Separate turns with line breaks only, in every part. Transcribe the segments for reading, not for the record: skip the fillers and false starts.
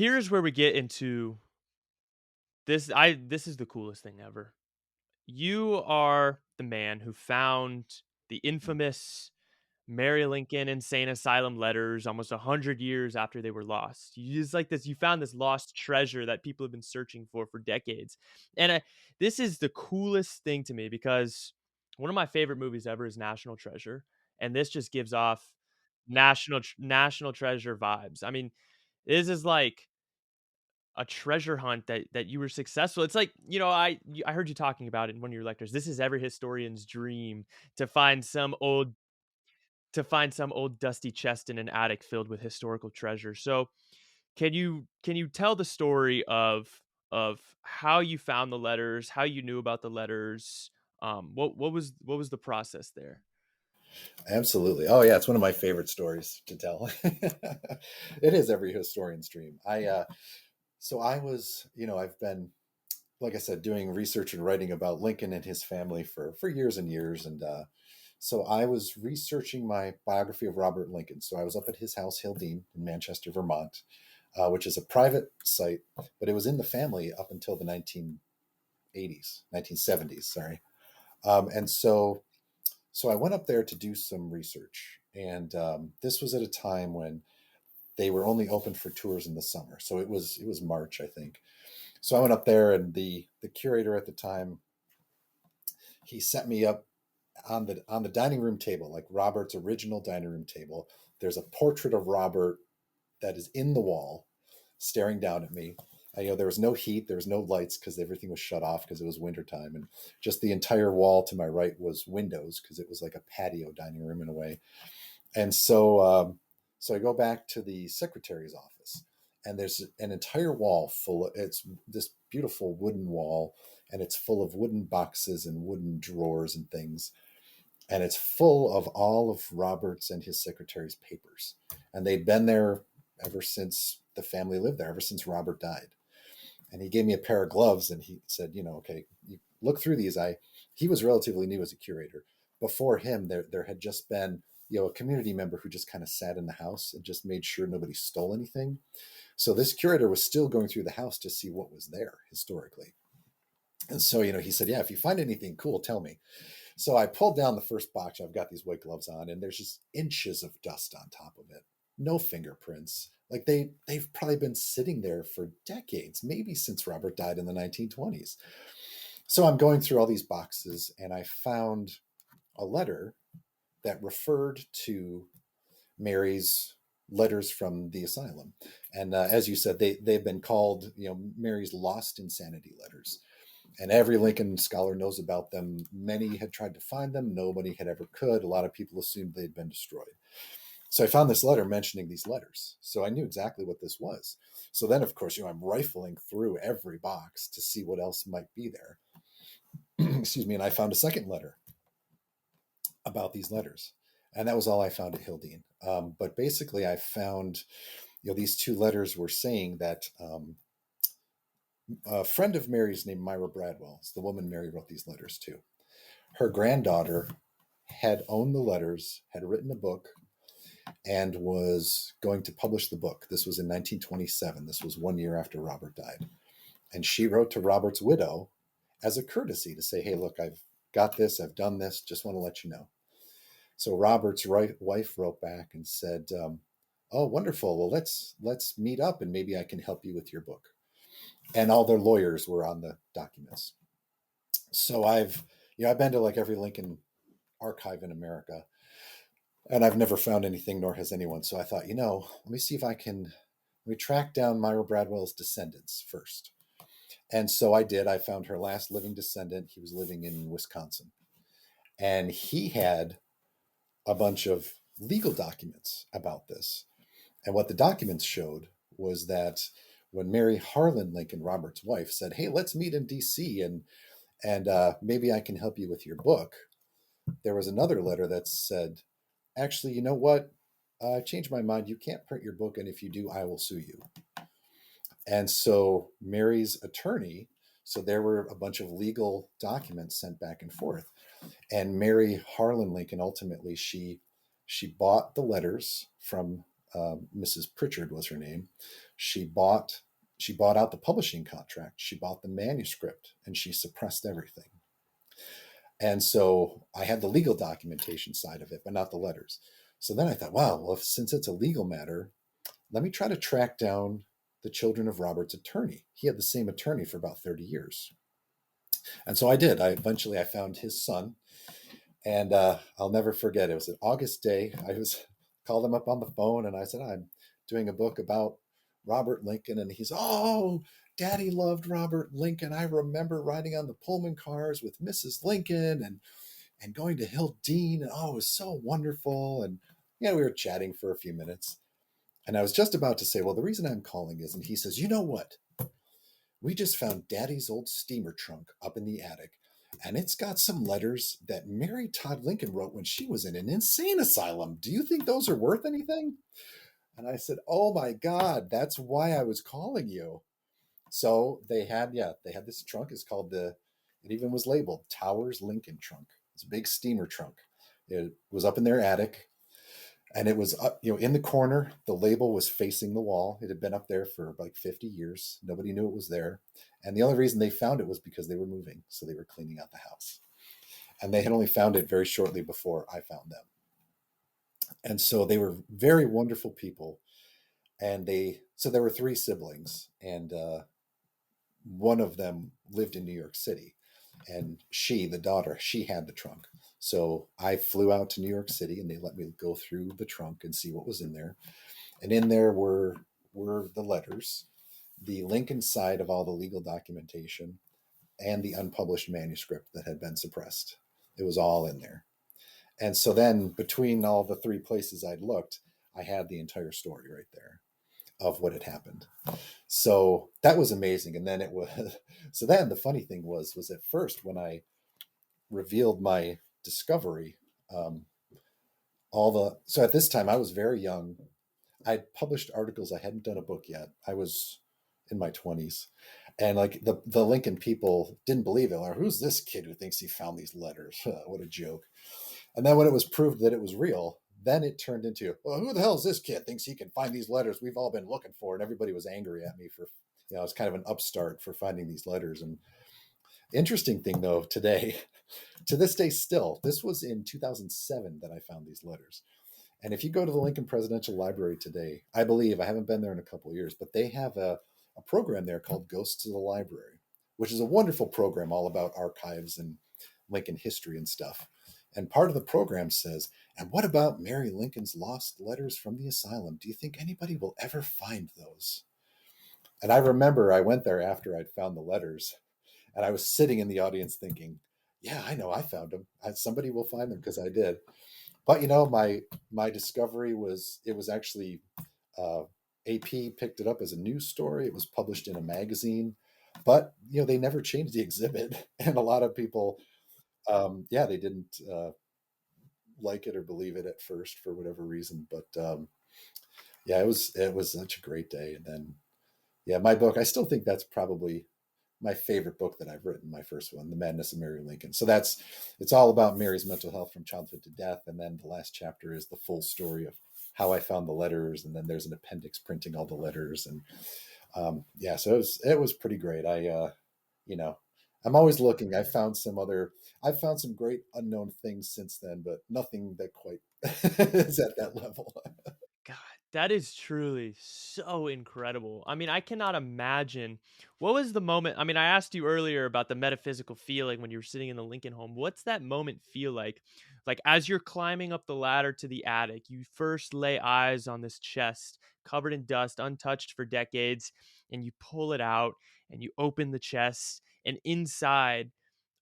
here's where we get into this is the coolest thing ever. You are the man who found the infamous Mary Lincoln Insane Asylum letters almost 100 years after they were lost. You just like this you found this lost treasure that people have been searching for decades. And this is the coolest thing to me because one of my favorite movies ever is National Treasure, and this just gives off National Treasure vibes. I mean, this is like a treasure hunt that you were successful. It's like, I heard you talking about it in one of your lectures. This is every historian's dream to find some old dusty chest in an attic filled with historical treasure. So, can you tell the story of how you found the letters, how you knew about the letters? What was the process there?
Absolutely. Oh yeah, it's one of my favorite stories to tell. It is every historian's dream. I was, I've been, like I said, doing research and writing about Lincoln and his family for years and years, and so I was researching my biography of Robert Lincoln. So I was up at his house, Hildene, in Manchester, Vermont, which is a private site, but it was in the family up until the 1980s, 1970s. Sorry, and so I went up there to do some research, and this was at a time when they were only open for tours in the summer. So it was March, I think. So I went up there, and the curator at the time, he set me up on the dining room table, like Robert's original dining room table. There's a portrait of Robert that is in the wall, staring down at me. There was no heat, there was no lights because everything was shut off because it was wintertime, and just the entire wall to my right was windows because it was like a patio dining room in a way. And so I go back to the secretary's office, and there's an entire wall full of it's this beautiful wooden wall, and it's full of wooden boxes and wooden drawers and things, and it's full of all of Robert's and his secretary's papers, and they'd been there ever since the family lived there, ever since Robert died. And he gave me a pair of gloves, and he said, okay, you look through these. He was relatively new as a curator. Before him, there had just been a community member who just kind of sat in the house and just made sure nobody stole anything. So this curator was still going through the house to see what was there historically. And so, he said, yeah, if you find anything cool, tell me. So I pulled down the first box. I've got these white gloves on, and there's just inches of dust on top of it. No fingerprints. Like they've probably been sitting there for decades, maybe since Robert died in the 1920s. So I'm going through all these boxes, and I found a letter that referred to Mary's letters from the asylum. And as you said, they've been called, Mary's lost insanity letters. And every Lincoln scholar knows about them. Many had tried to find them. Nobody had ever could. A lot of people assumed they'd been destroyed. So I found this letter mentioning these letters. So I knew exactly what this was. So then, of course, I'm rifling through every box to see what else might be there. Excuse me. And I found a second letter about these letters. And that was all I found at Hildene. But basically, I found, these two letters were saying that a friend of Mary's named Myra Bradwell, it's the woman Mary wrote these letters to. Her granddaughter had owned the letters, had written a book, and was going to publish the book. This was in 1927. This was 1 year after Robert died. And she wrote to Robert's widow as a courtesy to say, hey, look, I've got this, I've done this, just want to let you know. So Robert's wife wrote back and said, oh, wonderful. Well, let's meet up and maybe I can help you with your book. And all their lawyers were on the documents. So I've been to like every Lincoln archive in America, and I've never found anything, nor has anyone. So I thought, let me see if let me track down Myra Bradwell's descendants first. And so I did. I found her last living descendant. He was living in Wisconsin, and he had a bunch of legal documents about this. And what the documents showed was that when Mary Harlan Lincoln, Robert's wife, said, hey, let's meet in DC and maybe I can help you with your book, there was another letter that said, actually, you know what? I changed my mind. You can't print your book, and if you do, I will sue you. And so Mary's attorney, so there were a bunch of legal documents sent back and forth. And Mary Harlan Lincoln, ultimately, she bought the letters from Mrs. Pritchard was her name. She bought she bought out the publishing contract. She bought the manuscript and she suppressed everything. And so I had the legal documentation side of it, but not the letters. So then I thought, wow, well, since it's a legal matter, let me try to track down the children of Robert's attorney. He had the same attorney for about 30 years. And so I did. I found his son, and I'll never forget. It was an August day. I was called him up on the phone, and I said, I'm doing a book about Robert Lincoln, and he's, oh, Daddy loved Robert Lincoln. I remember riding on the Pullman cars with Mrs. Lincoln and going to Hill Dean, and oh, it was so wonderful. And yeah, we were chatting for a few minutes, and I was just about to say, well, the reason I'm calling is, and he says, you know what? We just found Daddy's old steamer trunk up in the attic, and it's got some letters that Mary Todd Lincoln wrote when she was in an insane asylum. Do you think those are worth anything? And I said, oh my God, that's why I was calling you. So they had this trunk. It's called it even was labeled Towers Lincoln trunk. It's a big steamer trunk. It was up in their attic, and it was up, in the corner. The label was facing the wall. It had been up there for like 50 years. Nobody knew it was there, and the only reason they found it was because they were moving, so they were cleaning out the house, and they had only found it very shortly before I found them. And so they were very wonderful people. And there were three siblings, and one of them lived in New York City, and the daughter, she had the trunk. So I flew out to New York City, and they let me go through the trunk and see what was in there. And in there were the letters, the Lincoln side of all the legal documentation, and the unpublished manuscript that had been suppressed. It was all in there. And so then between all the three places I'd looked, I had the entire story right there of what had happened. So that was amazing. And then it was so then the funny thing was at first when I revealed my discovery, um, all the so at this time I was very young. I'd published articles. I hadn't done a book yet. I was in my 20s, and like the Lincoln people didn't believe it. Like, who's this kid who thinks he found these letters? What a joke. And then when it was proved that it was real, then it turned into, well, who the hell is this kid thinks he can find these letters we've all been looking for? And everybody was angry at me for, I was kind of an upstart for finding these letters. And interesting thing though, today, to this day still, this was in 2007 that I found these letters. And if you go to the Lincoln Presidential Library today, I believe, I haven't been there in a couple of years, but they have a program there called Ghosts of the Library, which is a wonderful program all about archives and Lincoln history and stuff. And part of the program says, and what about Mary Lincoln's lost letters from the asylum? Do you think anybody will ever find those? And I remember I went there after I'd found the letters, and I was sitting in the audience thinking, yeah, I know I found them. Somebody will find them because I did. But my discovery was it was actually AP picked it up as a news story. It was published in a magazine, but they never changed the exhibit, and a lot of people, they didn't like it or believe it at first for whatever reason. But yeah, it was such a great day. And then my book, I still think that's probably my favorite book that I've written, my first one, The Madness of Mary Lincoln. So it's all about Mary's mental health from childhood to death. And then the last chapter is the full story of how I found the letters. And then there's an appendix printing all the letters. And so it was pretty great. You know, I'm always looking. I've found some great unknown things since then, but nothing that quite is at that level.
God, that is truly so incredible. I mean, I cannot imagine what was the moment. I mean, I asked you earlier about the metaphysical feeling when you were sitting in the Lincoln home. What's that moment feel like? Like as you're climbing up the ladder to the attic, you first lay eyes on this chest covered in dust, untouched for decades, and you pull it out and you open the chest, and inside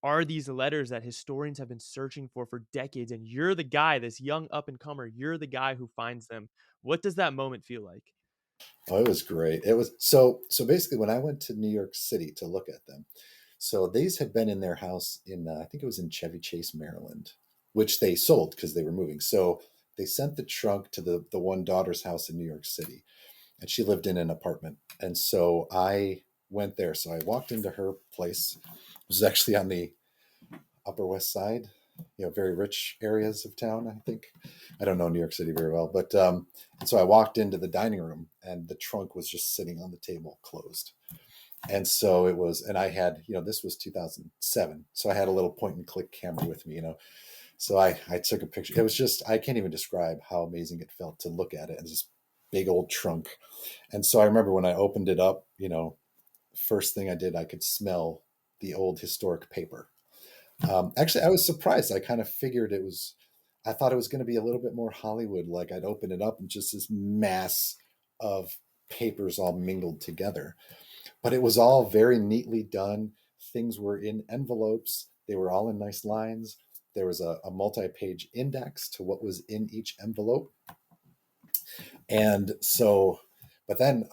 are these letters that historians have been searching for decades, and you're the guy, this young up and comer, you're the guy who finds them. What does that moment feel like?
Oh, it was great. It was so basically when I went to New York City to look at them. So these had been in their house in I think it was in Chevy Chase, Maryland, which they sold because they were moving. So they sent the trunk to the one daughter's house in New York City, and she lived in an apartment. And so I went there. So I walked into her place. It was actually on the Upper West Side. very rich areas of town. I think I don't know New York City very well, but and so I walked into the dining room, and the trunk was just sitting on the table, closed. And so it was, and I had, this was 2007, so I had a little point and click camera with me, so I took a picture. It was just, I can't even describe how amazing it felt to look at it. It's this big old trunk. And so I remember when I opened it up, first thing I did, I could smell the old historic paper. Actually, I was surprised. I kind of figured I thought it was going to be a little bit more Hollywood. Like I'd open it up and just this mass of papers all mingled together. But it was all very neatly done. Things were in envelopes, they were all in nice lines. There was a multi page index to what was in each envelope. And so, but then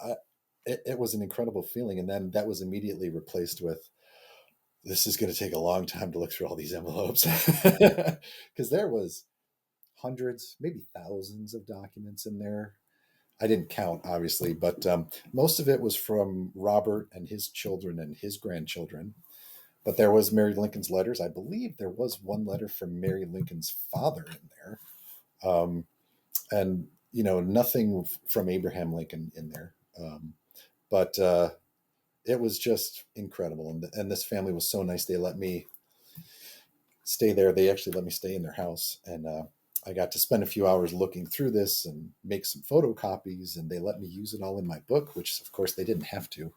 it was an incredible feeling. And then that was immediately replaced with, this is going to take a long time to look through all these envelopes. Because there was hundreds, maybe thousands of documents in there. I didn't count, obviously, but most of it was from Robert and his children and his grandchildren. But there was Mary Lincoln's letters. I believe there was one letter from Mary Lincoln's father in there, and nothing from Abraham Lincoln in there. But it was just incredible, and this family was so nice. They let me stay there. They actually let me stay in their house, and I got to spend a few hours looking through this and make some photocopies, and they let me use it all in my book, which of course they didn't have to.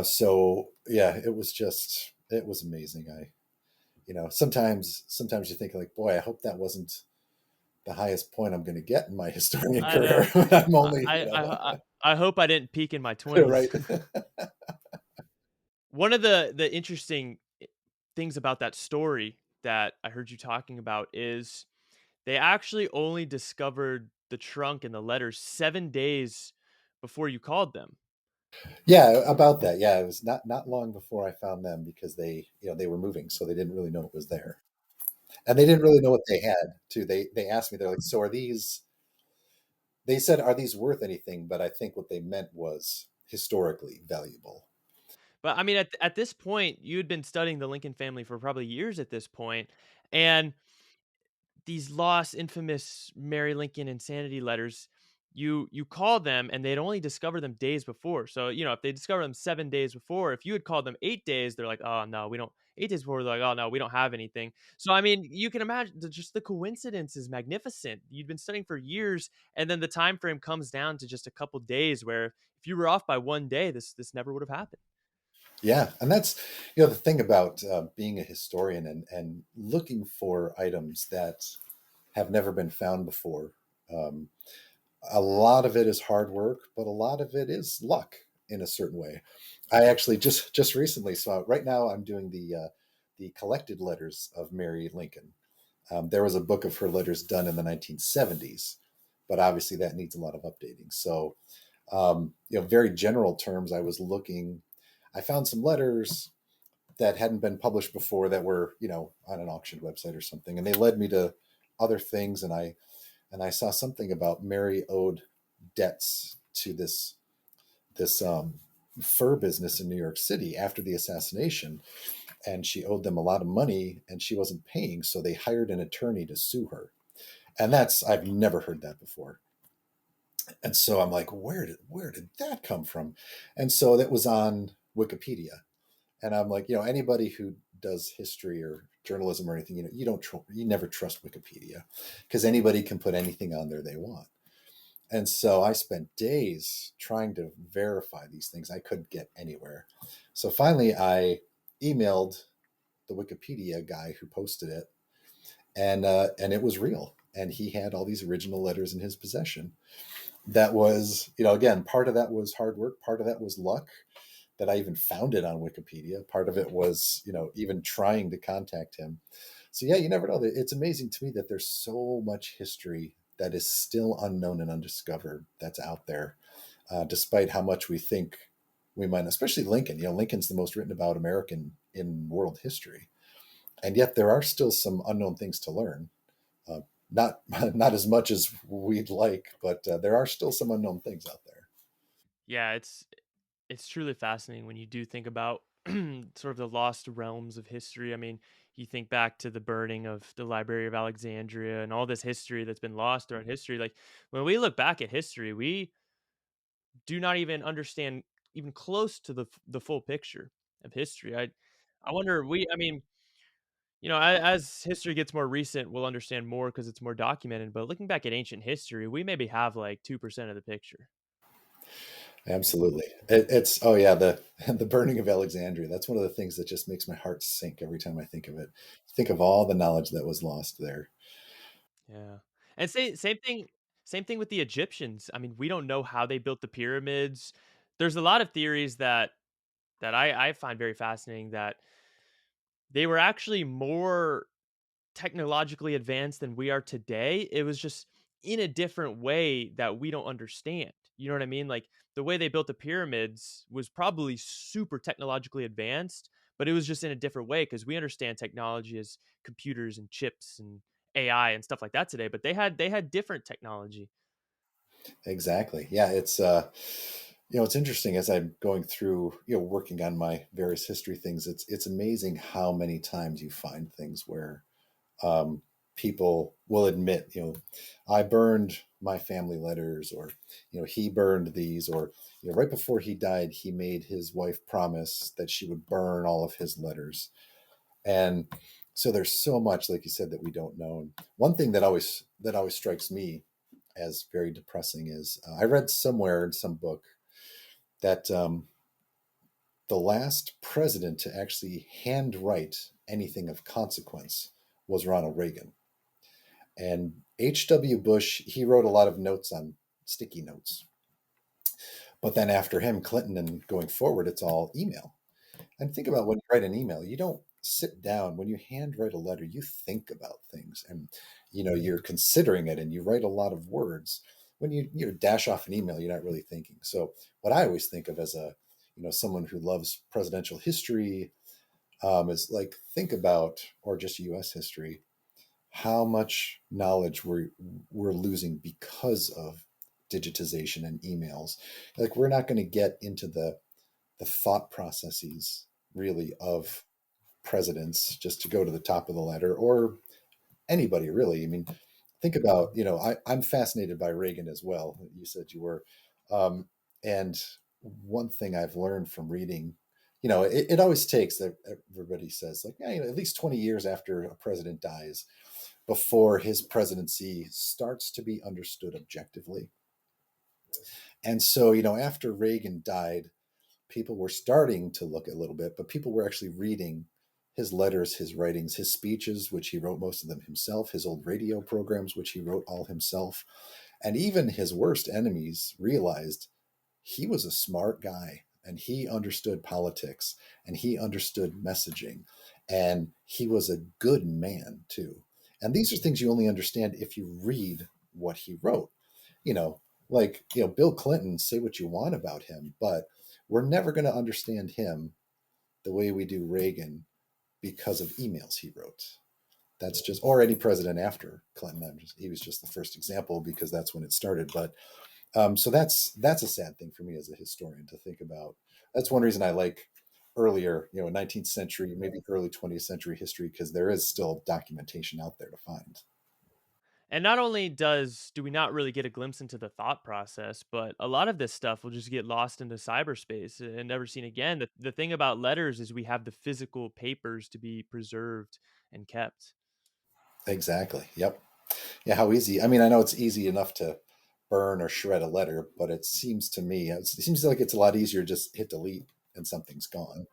So yeah, it was amazing. Sometimes you think like, boy, I hope that wasn't the highest point I'm going to get in my historian
I
career.
know.
I'm
I
only,
I I I hope I didn't peak in my 20s.
right.
One of the interesting things about that story that I heard you talking about is they actually only discovered the trunk and the letters 7 days before you called them.
Yeah, about that. Yeah, it was not long before I found them because they were moving, so they didn't really know it was there, and they didn't really know what they had too. They asked me, they're like, so are these? They said, are these worth anything? But I think what they meant was historically valuable.
But, I mean, at this point, you had been studying the Lincoln family for probably years at this point, and these lost, infamous Mary Lincoln insanity letters, you call them and they'd only discover them days before. So, if they discover them 7 days before, if you had called them 8 days, they're like, "Oh, no, we don't." 8 days before, they're like, "Oh, no, we don't have anything." So, I mean, you can imagine just the coincidence is magnificent. You'd been studying for years, and then the time frame comes down to just a couple days where if you were off by 1 day, this never would have happened.
Yeah, and that's the thing about being a historian and looking for items that have never been found before. Um, a lot of it is hard work, but a lot of it is luck in a certain way. I actually just recently saw. Right now, I'm doing the collected letters of Mary Lincoln. There was a book of her letters done in the 1970s, but obviously that needs a lot of updating. So, very general terms, I was looking. I found some letters that hadn't been published before that were, on an auction website or something, and they led me to other things. And I saw something about Mary owed debts to this fur business in New York City after the assassination, and she owed them a lot of money, and she wasn't paying, so they hired an attorney to sue her. And that's I've never heard that before. And so I'm like, where did that come from? And so that was on Wikipedia. And I'm like, anybody who does history or journalism or anything, you never trust Wikipedia because anybody can put anything on there they want. And so I spent days trying to verify these things. I couldn't get anywhere. So finally, I emailed the Wikipedia guy who posted it, and it was real. And he had all these original letters in his possession. That was, again, part of that was hard work. Part of that was luck that I even found it on Wikipedia. Part of it was, even trying to contact him. So yeah, you never know. It's amazing to me that there's so much history that is still unknown and undiscovered that's out there, despite how much we think we might. Especially Lincoln. Lincoln's the most written about American in world history, and yet there are still some unknown things to learn. Uh, not not as much as we'd like, but there are still some unknown things out there.
Yeah, it's truly fascinating when you do think about sort of the lost realms of history. I mean, You think back to the burning of the Library of Alexandria and all this history that's been lost throughout history. Like when we look back at history, we do not even understand even close to the full picture of history. I wonder I mean, as history gets more recent, we'll understand more because it's more documented. But looking back at ancient history, we maybe have like 2% of the picture.
Absolutely. It's oh yeah, the the burning of Alexandria. That's one of the things that just makes my heart sink every time I think of it. Think of all the knowledge that was lost there.
Yeah. And same thing with the Egyptians. I mean, we don't know how they built the pyramids. There's a lot of theories that I find very fascinating that they were actually more technologically advanced than we are today. It was just in a different way that we don't understand. You know what I mean? Like the way they built the pyramids was probably super technologically advanced, but it was just in a different way because we understand technology as computers and chips and AI and stuff like that today, but they had different technology.
Exactly. Yeah, it's interesting as I'm going through, working on my various history things. It's amazing how many times you find things where um, people will admit, I burned my family letters, or he burned these, or right before he died, he made his wife promise that she would burn all of his letters. And so there's so much, like you said, that we don't know. And one thing that always strikes me as very depressing is I read somewhere in some book that the last president to actually handwrite anything of consequence was Ronald Reagan. And H.W. Bush, he wrote a lot of notes on sticky notes. But then after him, Clinton, and going forward, it's all email. And think about when you write an email, you don't sit down. When you handwrite a letter, you think about things, and you're considering it, and you write a lot of words. When you dash off an email, you're not really thinking. So what I always think of as a someone who loves presidential history, is like, think about, or just U.S. history, how much knowledge we're losing because of digitization and emails. Like, we're not going to get into the thought processes really of presidents, just to go to the top of the ladder, or anybody really. I mean, think about, I'm fascinated by Reagan as well. You said you were. And one thing I've learned from reading, it always takes, that everybody says, like, yeah, at least 20 years after a president dies before his presidency starts to be understood objectively. And so, after Reagan died, people were starting to look a little bit, but people were actually reading his letters, his writings, his speeches, which he wrote most of them himself, his old radio programs, which he wrote all himself. And even his worst enemies realized he was a smart guy, and he understood politics, and he understood messaging, and he was a good man too. And these are things you only understand if you read what he wrote. you know like, Bill Clinton, say what you want about him, but we're never going to understand him the way we do Reagan because of emails he wrote. That's just, or any president after Clinton. He was just the first example because that's when it started. But so that's a sad thing for me as a historian to think about. That's one reason I like earlier, 19th century, maybe early 20th century history, because there is still documentation out there to find.
And not only do we not really get a glimpse into the thought process, but a lot of this stuff will just get lost into cyberspace and never seen again. The thing about letters is we have the physical papers to be preserved and kept.
Exactly. Yep. Yeah. How easy. I mean, I know it's easy enough to burn or shred a letter, but it seems to me, it seems like it's a lot easier to just hit delete and something's gone.